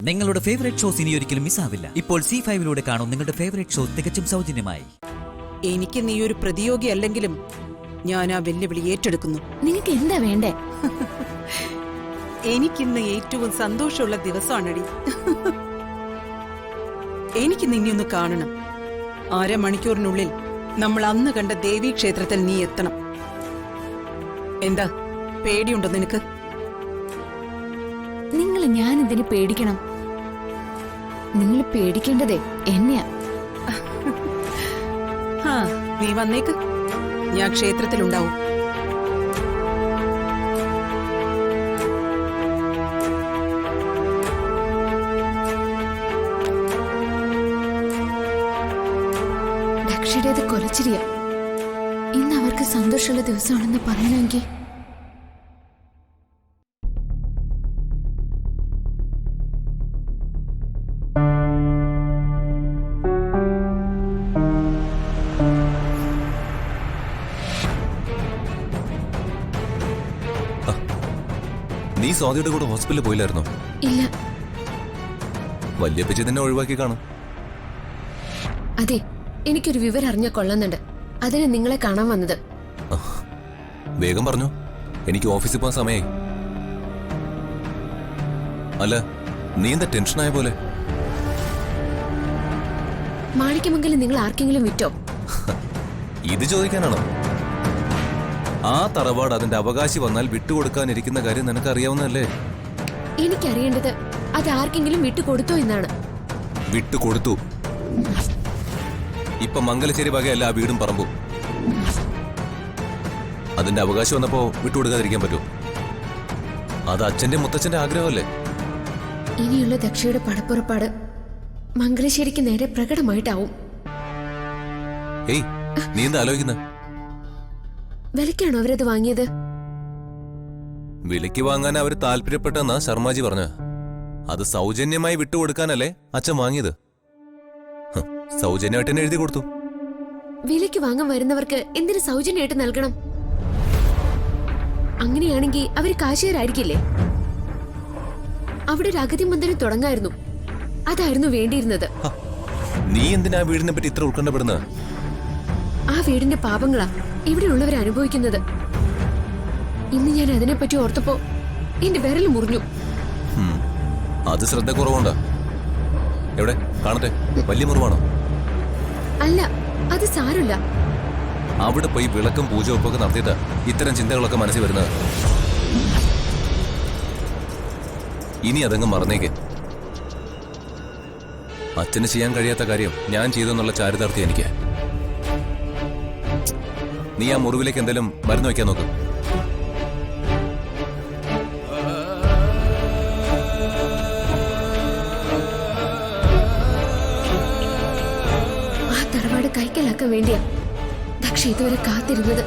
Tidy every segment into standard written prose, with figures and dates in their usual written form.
നിങ്ങളുടെ favourite shows ഇനി ഒരിക്കലും മിസ്സാവില്ല. ഇപ്പോൾ C5-ലൂടെ കാണും നിങ്ങളുടെ ഫേവറേറ്റ് ഷോ തികച്ചും സൗജന്യമായി. എനിക്ക് നീ ഒരു പ്രതിയോഗി അല്ലെങ്കിലും ഞാൻ ആ വെല്ലുവിളി ഏറ്റെടുക്കുന്നു. നിനക്ക് എന്താ വേണ്ടേ? എനിക്കിന്ന് ഏറ്റവും സന്തോഷമുള്ള ദിവസമാണടി. എനിക്ക് നിന്നെ ഒന്ന് കാണണം. അരമണിക്കൂറിനുള്ളിൽ നമ്മൾ അന്ന് കണ്ട ദേവീക്ഷേത്രത്തിൽ നീ എത്തണം. എന്താ പേടിയുണ്ടോ നിനക്ക്? നിങ്ങൾ ഞാൻ ഇതിന് പേടിക്കണം? നിങ്ങൾ പേടിക്കേണ്ടതേ എന്നെയാ. നീ വന്നേക്ക്, ഞാൻ ക്ഷേത്രത്തിലുണ്ടാവും. ദക്ഷയുടേത് കൊലച്ചിരിയ. ഇന്ന് അവർക്ക് സന്തോഷമുള്ള ദിവസമാണെന്ന് പറയണമെങ്കിൽ നീ സ്വാതിയുടെ കൂടെ ഹോസ്പിറ്റലിൽ പോയില്ലായിരുന്നോ? ഇല്ല. വല്യപ്പച്ചി തന്നെ ഒഴിവാക്കി കാണും. അതെ, എനിക്കൊരു വിവരം അറിഞ്ഞാൽ കൊള്ളുന്നുണ്ട്. അതിന് നിങ്ങളെ കാണാൻ വന്നത്. വേഗം പറഞ്ഞു, എനിക്ക് ഓഫീസിൽ പോകാൻ സമയമായി. അല്ല, നീ എന്താ ടെൻഷനായ പോലെ? മാണിക്യമംഗലം നിങ്ങൾ ആർക്കെങ്കിലും വിറ്റോ? ഇത് ചോദിക്കാനാണോ? ആ തറവാട് അതിന്റെ അവകാശി വന്നാൽ വിട്ടുകൊടുക്കാനിരിക്കുന്ന കാര്യം നിനക്കറിയാവുന്നതല്ലേ? എനിക്കറിയേണ്ടത് അത് ആർക്കെങ്കിലും വിട്ടുകൊടുത്തോ എന്നാണ്. വിട്ടുകൊടുത്തു. ഇപ്പൊ മംഗലശ്ശേരി വകയല്ല ആ വീടും പറമ്പും. അതിന്റെ അവകാശം വന്നപ്പോ വിട്ടുകൊടുക്കാതിരിക്കാൻ പറ്റൂ? അത് അച്ഛന്റെ മുത്തച്ഛന്റെ ആഗ്രഹമല്ലേ? ഇനിയുള്ള ദക്ഷയുടെ പടപ്പുറപ്പാട് മംഗലശ്ശേരിക്ക് നേരെ പ്രകടമായിട്ടാവും. ഏയ്, നീ എന്താ ആലോചിക്കുന്ന? വിലക്കാണോ അവരത് വാങ്ങിയത്? വിലയ്ക്ക് വാങ്ങാൻ അവര് താല്പര്യപ്പെട്ടെന്നാ ശർമാജി പറഞ്ഞ. അത് സൗജന്യമായി വിട്ടുകൊടുക്കാനല്ലേ അച്ഛൻ വാങ്ങിയത്? സൗജന്യമായിട്ട് തന്നെ എഴുതി കൊടുത്തു. വിലയ്ക്ക് വാങ്ങാൻ വരുന്നവർക്ക് എന്തിനു സൗജന്യമായിട്ട് നൽകണം? അങ്ങനെയാണെങ്കിൽ അവര് കാശുകാരായിരിക്കില്ലേ? അവിടെ ഒരു അഗതി മന്ദിരം തുടങ്ങായിരുന്നു. അതായിരുന്നു വേണ്ടിയിരുന്നത്. നീ എന്തിനാ വീടിനെ പറ്റി ഇത്ര ഉത്കണ്ഠപ്പെടുന്നത്? ആ വീടിന്റെ പാപങ്ങളാ ഇവിടെയുള്ളവർ അനുഭവിക്കുന്നത്. ഇന്ന് ഞാൻ അതിനെപ്പറ്റി ഓർത്തപ്പോ എന്റെ വിരൽ മുറിഞ്ഞു. അത് ശ്രദ്ധ കുറവുണ്ടോ? എവിടെ കാണട്ടെ, വലിയ മുറിവാണോ? അല്ല, അത് സാരമില്ല. അവിടെ പോയി വിളക്കും പൂജ ഒപ്പൊക്കെ നടത്തിയിട്ട് ഇത്തരം ചിന്തകളൊക്കെ മനസ്സിൽ വരുന്നത്. ഇനി അതങ്ങ് മറന്നേക്ക്. അച്ഛന് ചെയ്യാൻ കഴിയാത്ത കാര്യം ഞാൻ ചെയ്തെന്നുള്ള ചാരിതാർത്ഥ്യം എനിക്ക്. നീ ആ മുറിവിലേക്ക് എന്തെങ്കിലും മരുന്ന് വയ്ക്കാൻ നോക്ക്. ആ തറവാട് കൈക്കലാക്കാൻ വേണ്ടിയാ ദക്ഷ ഇതുവരെ കാത്തിരുന്നത്.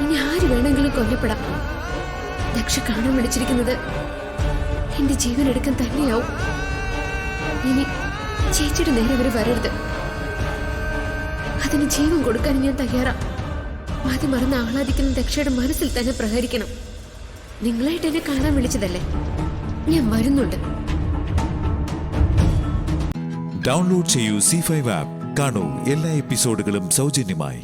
ഇനി ആര് വേണമെങ്കിലും കൊല്ലപ്പെടാം. ദക്ഷ കാണാൻ വിളിച്ചിരിക്കുന്നത് എന്റെ ജീവൻ എടുക്കാൻ തന്നെയാവും. ഇനി ചേച്ചിയുടെ നേരെ അവര് വരരുത്. അതിന് ജീവൻ കൊടുക്കാൻ ഞാൻ തയ്യാറാ. ആദ്യം മറന്ന് ആഹ്ലാദിക്കുന്ന ദക്ഷയുടെ മനസ്സിൽ തന്നെ പ്രഹരിക്കണം. നിങ്ങളായിട്ട് എന്നെ കാണാൻ വിളിച്ചതല്ലേ, ഞാൻ വരുന്നുണ്ട്. ഡൗൺലോഡ് ചെയ്യൂ C5 ആപ്പ്. കാണൂ എല്ലാ എപ്പിസോഡുകളും സൗജന്യമായി.